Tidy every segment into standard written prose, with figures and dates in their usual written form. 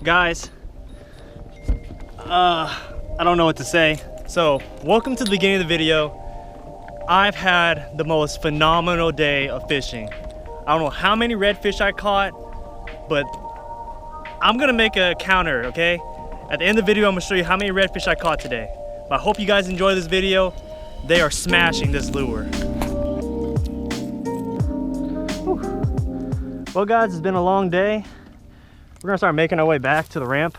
Guys, I don't know what to say. So, welcome to the beginning of the video. I've had the most phenomenal day of fishing. I don't know how many redfish I caught, but I'm gonna make a counter, okay? At the end of the video, I'm gonna show you how many redfish I caught today. But I hope you guys enjoy this video. They are smashing this lure. Whew. Well guys, it's been a long day. We're gonna start making our way back to the ramp.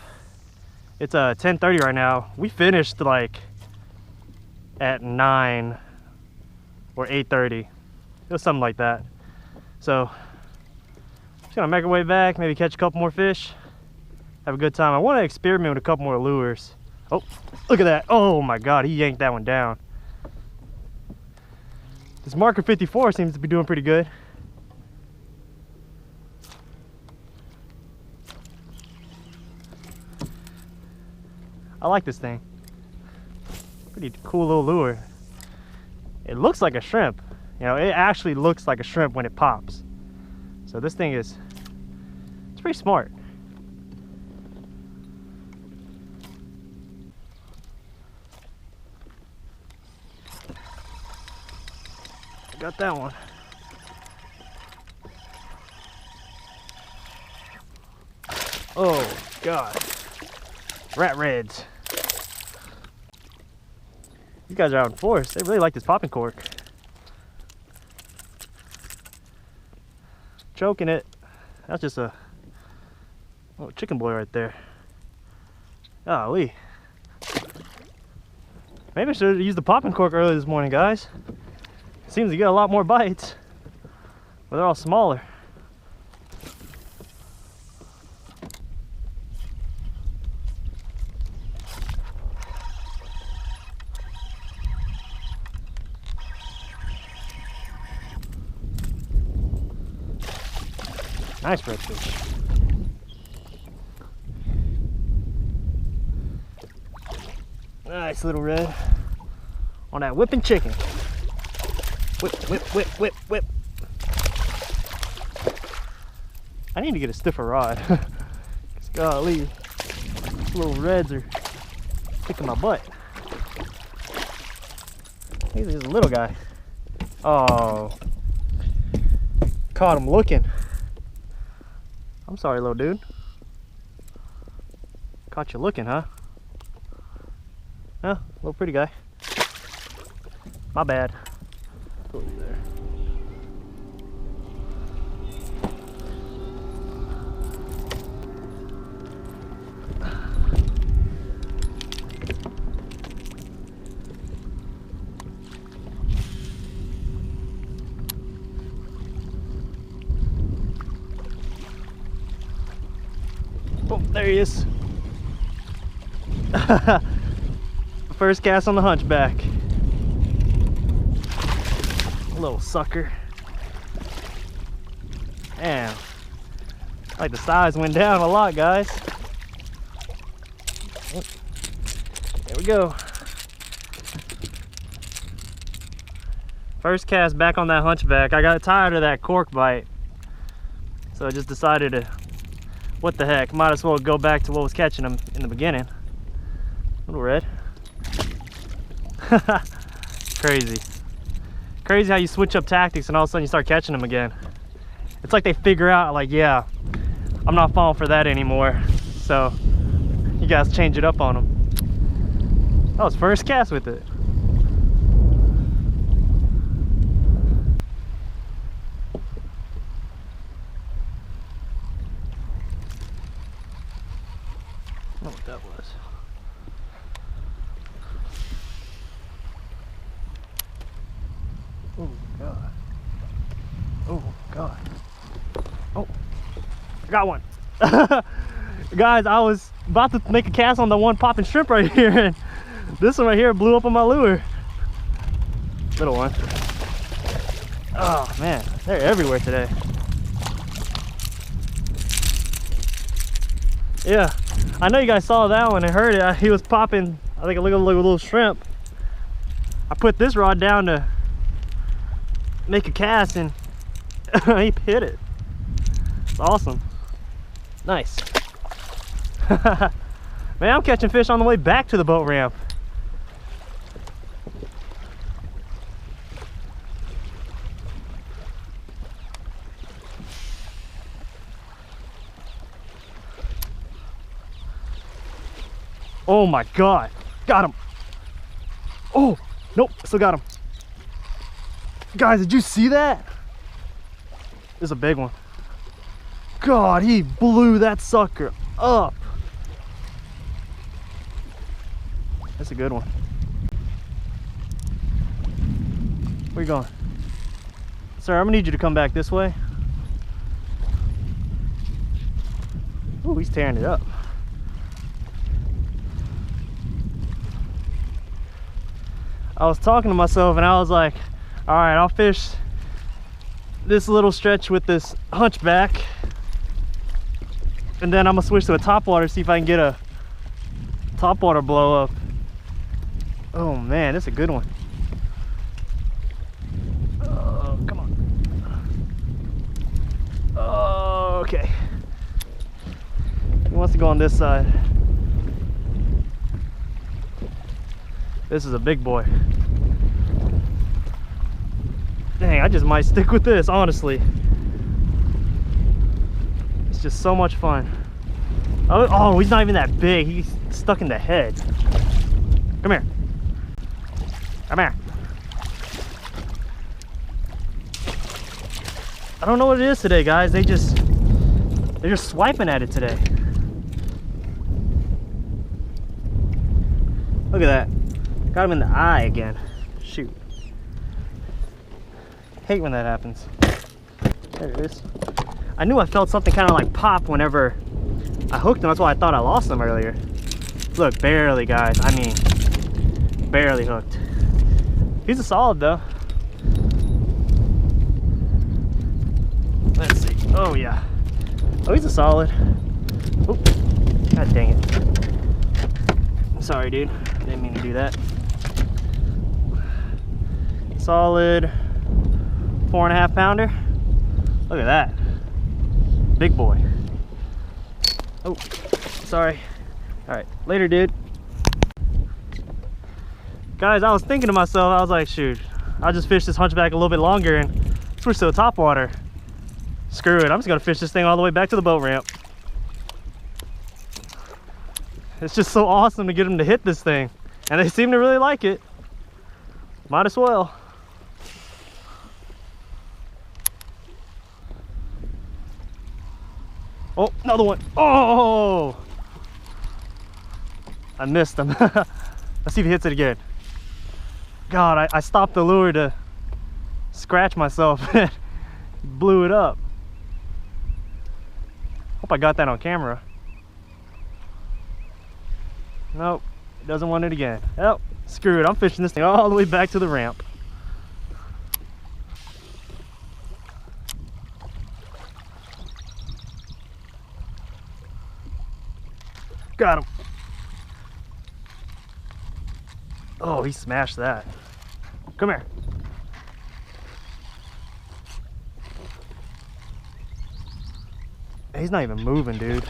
It's 10:30 right now. We finished like at 9 or 8:30. It was something like that. So, just gonna make our way back, maybe catch a couple more fish, have a good time. I want to experiment with a couple more lures. Oh, look at that. Oh my God, he yanked that one down. This marker 54 seems to be doing pretty good. I like this thing. Pretty cool little lure. It looks like a shrimp. You know, it actually looks like a shrimp when it pops. So this thing is, it's pretty smart. Got that one. Oh God, rat reds. These guys are out in force. They really like this popping cork. Choking it. That's just a little chicken boy right there. Golly. Maybe I should have used the popping cork earlier this morning, guys. Seems to get a lot more bites, but they're all smaller. Nice redfish. Nice little red on that whipping chicken. Whip, whip, whip, whip, whip. I need to get a stiffer rod. Cause golly, these little reds are kicking my butt. He's a little guy. Oh, caught him looking. I'm sorry, little dude. Caught you looking, huh? Yeah, little pretty guy. My bad. Go over there. Oh, there he is. First cast on the hunchback. Little sucker. Man, like the size went down a lot, guys. Oh, there we go. First cast back on that hunchback. I got tired of that cork bite, so I just decided to, what the heck, might as well go back to what was catching them in the beginning. Little red. Crazy. Crazy how you switch up tactics and all of a sudden you start catching them again. It's like they figure out, like, yeah, I'm not falling for that anymore, so you guys change it up on them. That was first cast with it. I don't know what that was. Oh God. Oh God. Oh, I got one. Guys, I was about to make a cast on the one popping shrimp right here, and this one right here blew up on my lure. Little one. Oh man, they're everywhere today. Yeah, I know you guys saw that one and heard it. He was popping, I think, a little shrimp. I put this rod down to make a cast and he hit it. It's awesome. Nice. Man, I'm catching fish on the way back to the boat ramp. Oh my God, got him. Oh, nope, still got him. Guys, did you see that? This is a big one. God, he blew that sucker up. That's a good one. Where you going? Sir, I'm gonna need you to come back this way. Ooh, he's tearing it up. I was talking to myself and I was like, all right, I'll fish this little stretch with this hunchback, and then I'm gonna switch to a topwater, see if I can get a topwater blow up. Oh man, that's a good one. Oh, come on. Oh, okay. He wants to go on this side. This is a big boy. Dang, I just might stick with this, honestly. It's just so much fun. Oh, he's not even that big. He's stuck in the head. Come here. Come here. I don't know what it is today, guys. They're just swiping at it today. Look at that. Got him in the eye again. Shoot. Hate when that happens. There it is. I knew I felt something kind of like pop whenever I hooked him. That's why I thought I lost him earlier. Look, barely, guys. I mean, barely hooked. He's a solid though. Let's see. Oh yeah. Oh, he's a solid. Oh, God dang it. Sorry, dude. Didn't mean to do that. Solid 4.5 pounder. Look at that. Big boy. Oh, sorry. All right, later, dude. Guys, I was thinking to myself, I was like, shoot, I'll just fish this hunchback a little bit longer and switch to the topwater. Screw it, I'm just gonna fish this thing all the way back to the boat ramp. It's just so awesome to get them to hit this thing. And they seem to really like it. Might as well. Oh, another one. Oh! I missed him. Let's see if he hits it again. God, I stopped the lure to scratch myself and blew it up. Hope I got that on camera. Nope, it doesn't want it again. Oh, screw it, I'm fishing this thing all the way back to the ramp. Got him. Oh, he smashed that. Come here. He's not even moving, dude.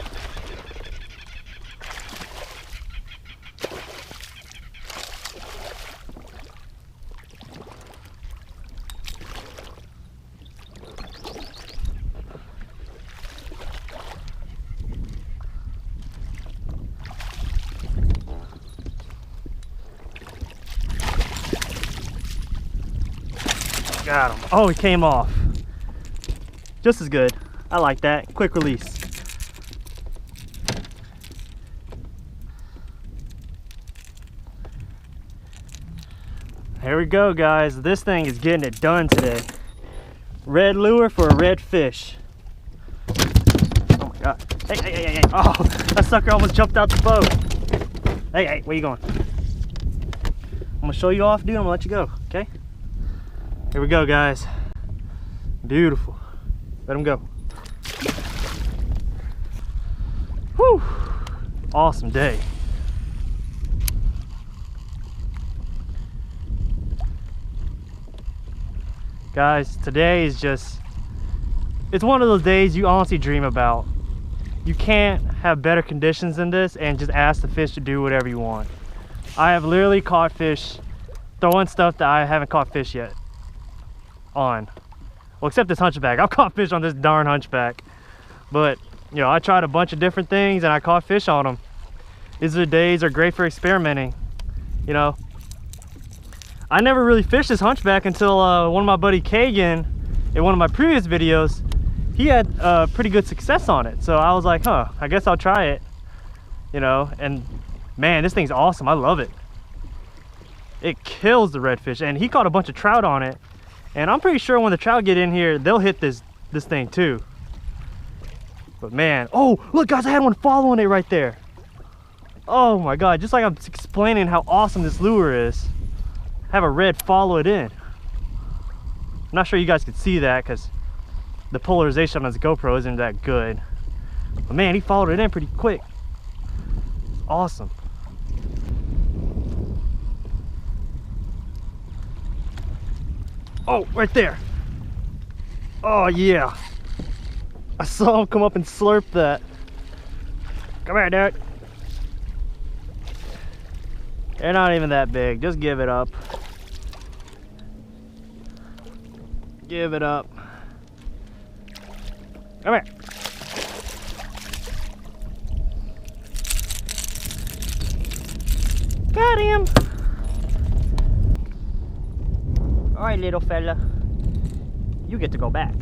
Got him. Oh, he came off. Just as good. I like that. Quick release. Here we go, guys. This thing is getting it done today. Red lure for a red fish. Oh my God. Hey, hey, hey, hey, hey. Oh, that sucker almost jumped out the boat. Hey, hey, where you going? I'm gonna show you off, dude. I'm gonna let you go, okay? Here we go, guys. Beautiful. Let him go. Whew. Awesome day. Guys, today is just, it's one of those days you honestly dream about. You can't have better conditions than this and just ask the fish to do whatever you want. I have literally caught fish throwing stuff that I haven't caught fish yet on. Well, except this hunchback. I've caught fish on this darn hunchback. But, you know, I tried a bunch of different things and I caught fish on them. These days are great for experimenting, you know. I never really fished this hunchback until one of my buddy Kagan, in one of my previous videos, he had pretty good success on it. So I was like, huh, I guess I'll try it, you know. And man, this thing's awesome. I love it. It kills the redfish, and he caught a bunch of trout on it. And I'm pretty sure when the trout get in here, they'll hit this thing too. But man, oh, look guys, I had one following it right there. Oh my God, just like I'm explaining how awesome this lure is. Have a red follow it in. I'm not sure you guys could see that because the polarization on this GoPro isn't that good. But man, he followed it in pretty quick. It's awesome. Oh, right there. Oh yeah. I saw him come up and slurp that. Come here, dude. They're not even that big. Just give it up. Give it up. Come here. Got him. All right, little fella. You get to go back.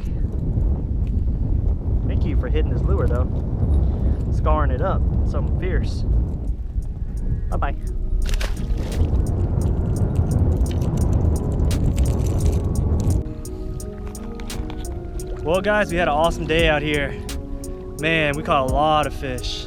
Thank you for hitting this lure, though. Scarring it up. Something fierce. Bye-bye. Well guys, we had an awesome day out here. Man, we caught a lot of fish.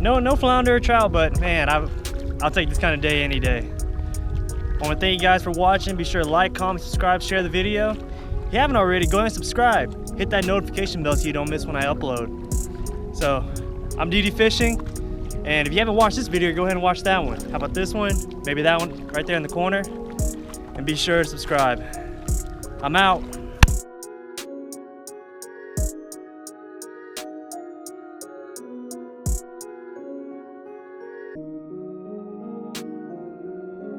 No flounder or trout, but man, I'll take this kind of day any day. I want to thank you guys for watching. Be sure to like, comment, subscribe, share the video. If you haven't already, go ahead and subscribe. Hit that notification bell so you don't miss when I upload. So, I'm DDFISHING, and if you haven't watched this video, go ahead and watch that one. How about this one? Maybe that one right there in the corner. And be sure to subscribe. I'm out.